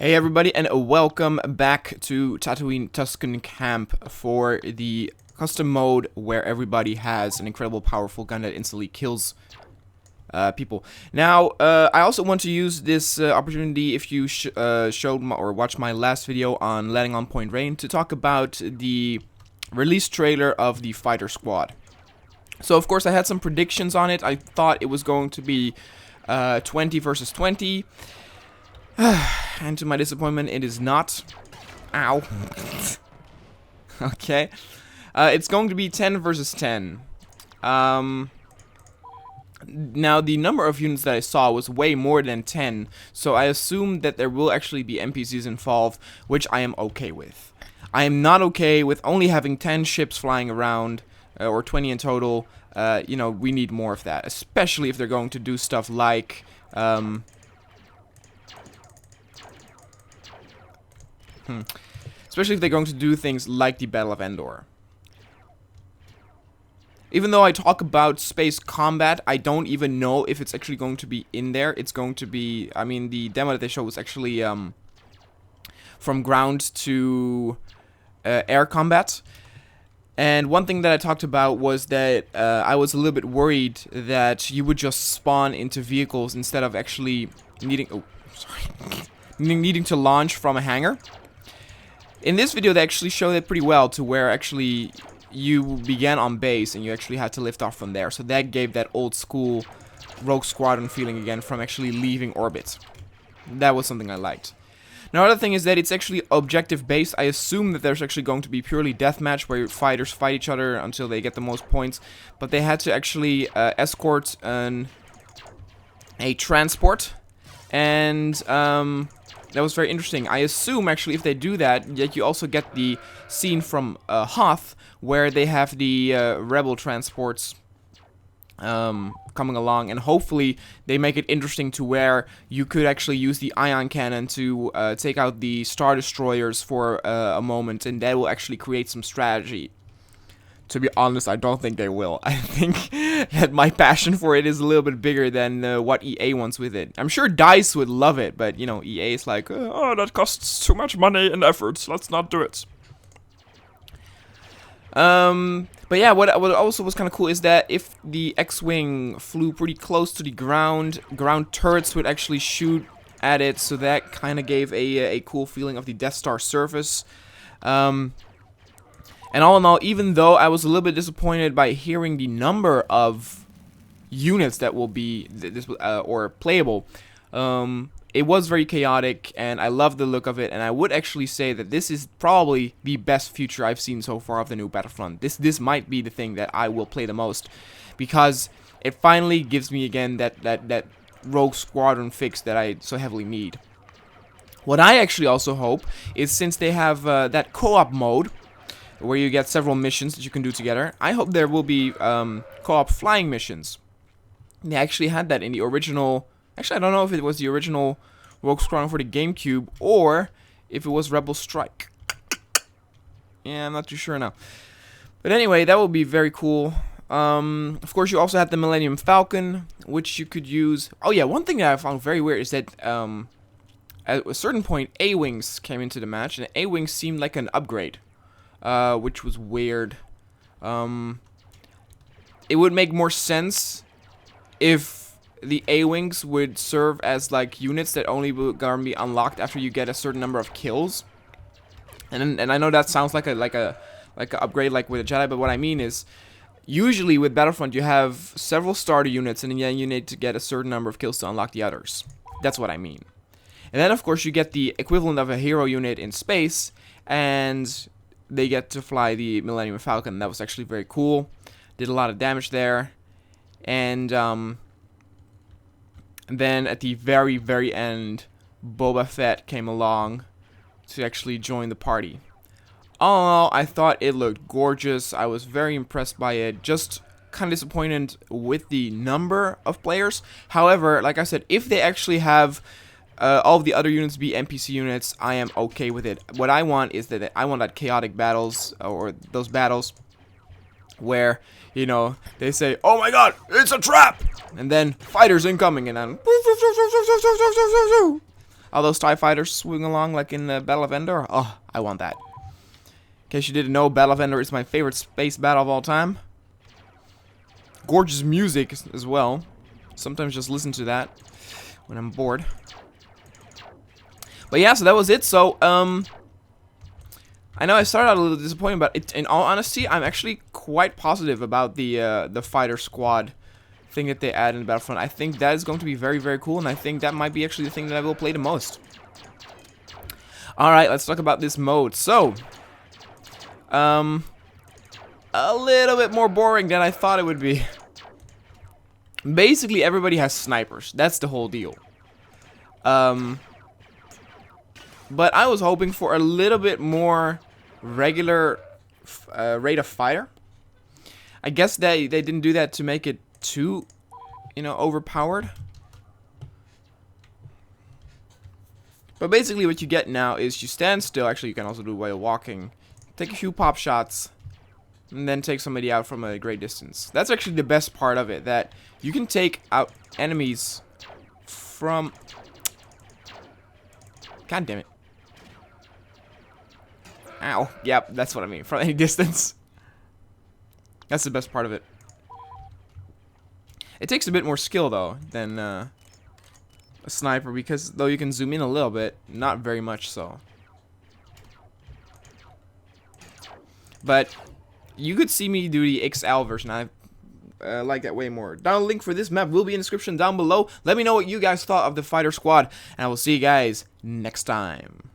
Hey everybody, and welcome back to Tatooine Tusken Camp for the custom mode where everybody has an incredible powerful gun that instantly kills people. Now, I also want to use this opportunity, if you showed or watched my last video on landing on Point Rain, to talk about the release trailer of the Fighter Squad. So of course I had some predictions on it. I thought it was going to be 20 versus 20. And to my disappointment, it is not. Ow. Okay. It's going to be 10 versus 10. Now, the number of units that I saw was way more than 10, so I assume that there will actually be NPCs involved, which I am okay with. I am not okay with only having 10 ships flying around, or 20 in total. You know, we need more of that, especially if they're going to do stuff like... Especially if they're going to do things like the Battle of Endor. Even though I talk about space combat, I don't even know if it's actually going to be in there. It's going to be... I mean, the demo that they showed was actually from ground to air combat. And one thing that I talked about was that I was a little bit worried that you would just spawn into vehicles instead of actually needing... Oh, sorry. needing to launch from a hangar. In this video, they actually showed it pretty well, to where actually you began on base and you actually had to lift off from there. So that gave that old school Rogue Squadron feeling again from actually leaving orbit. That was something I liked. Now, other thing is that it's actually objective based. I assume that there's actually going to be purely deathmatch where fighters fight each other until they get the most points. But they had to actually escort a transport, and that was very interesting. I assume, actually, if they do that, that you also get the scene from Hoth, where they have the rebel transports coming along, and hopefully they make it interesting to where you could actually use the ion cannon to take out the Star Destroyers for a moment, and that will actually create some strategy. To be honest, I don't think they will. I think that my passion for it is a little bit bigger than what EA wants with it. I'm sure DICE would love it, but, you know, EA is like, oh, that costs too much money and effort, let's not do it. But yeah, what also was kind of cool is that if the X-Wing flew pretty close to the ground turrets would actually shoot at it, so that kind of gave a cool feeling of the Death Star surface. And all in all, even though I was a little bit disappointed by hearing the number of units that will be or playable, it was very chaotic, and I love the look of it. And I would actually say that this is probably the best feature I've seen so far of the new Battlefront. This might be the thing that I will play the most, because it finally gives me again that Rogue Squadron fix that I so heavily need. What I actually also hope is, since they have that co-op mode, where you get several missions that you can do together, I hope there will be co-op flying missions. They actually had that in the original... Actually, I don't know if it was the original Rogue Squadron for the GameCube, or if it was Rebel Strike. Yeah, I'm not too sure now. But anyway, that would be very cool. Of course, you also had the Millennium Falcon, which you could use... Oh yeah, one thing that I found very weird is that at a certain point, A-Wings came into the match, and A-Wings seemed like an upgrade. Which was weird. It would make more sense if the A-Wings would serve as like units that only will gonna be unlocked after you get a certain number of kills. And I know that sounds like a upgrade like with a Jedi, but what I mean is, usually with Battlefront you have several starter units, and then you need to get a certain number of kills to unlock the others. That's what I mean. And then of course you get the equivalent of a hero unit in space, and they get to fly the Millennium Falcon. That was actually very cool. Did a lot of damage there. And then at the very, very end, Boba Fett came along to actually join the party. All in all, I thought it looked gorgeous. I was very impressed by it. Just kind of disappointed with the number of players. However, like I said, if they actually have... all of the other units be NPC units, I am okay with it. What I want is that I want that chaotic battles, or those battles where, you know, they say, oh my god, it's a trap! And then fighters incoming, and then All those TIE fighters swing along like in the Battle of Endor. Oh, I want that. In case you didn't know, Battle of Endor is my favorite space battle of all time. Gorgeous music as well. Sometimes just listen to that when I'm bored. But yeah, so that was it. So, I know I started out a little disappointed, but in all honesty, I'm actually quite positive about the fighter squad thing that they add in Battlefront. I think that is going to be very, very cool, and I think that might be actually the thing that I will play the most. Alright, let's talk about this mode. So, a little bit more boring than I thought it would be. Basically, everybody has snipers. That's the whole deal. But I was hoping for a little bit more regular rate of fire. I guess they didn't do that to make it too, you know, overpowered. But basically what you get now is you stand still. Actually, you can also do it while walking. Take a few pop shots, and then take somebody out from a great distance. That's actually the best part of it, that you can take out enemies from... God damn it. Ow. Yep, that's what I mean. From any distance. That's the best part of it. It takes a bit more skill, though, than a sniper, because though you can zoom in a little bit, not very much so. But you could see me do the XL version. I like that way more. Download link for this map will be in the description down below. Let me know what you guys thought of the fighter squad, and I will see you guys next time.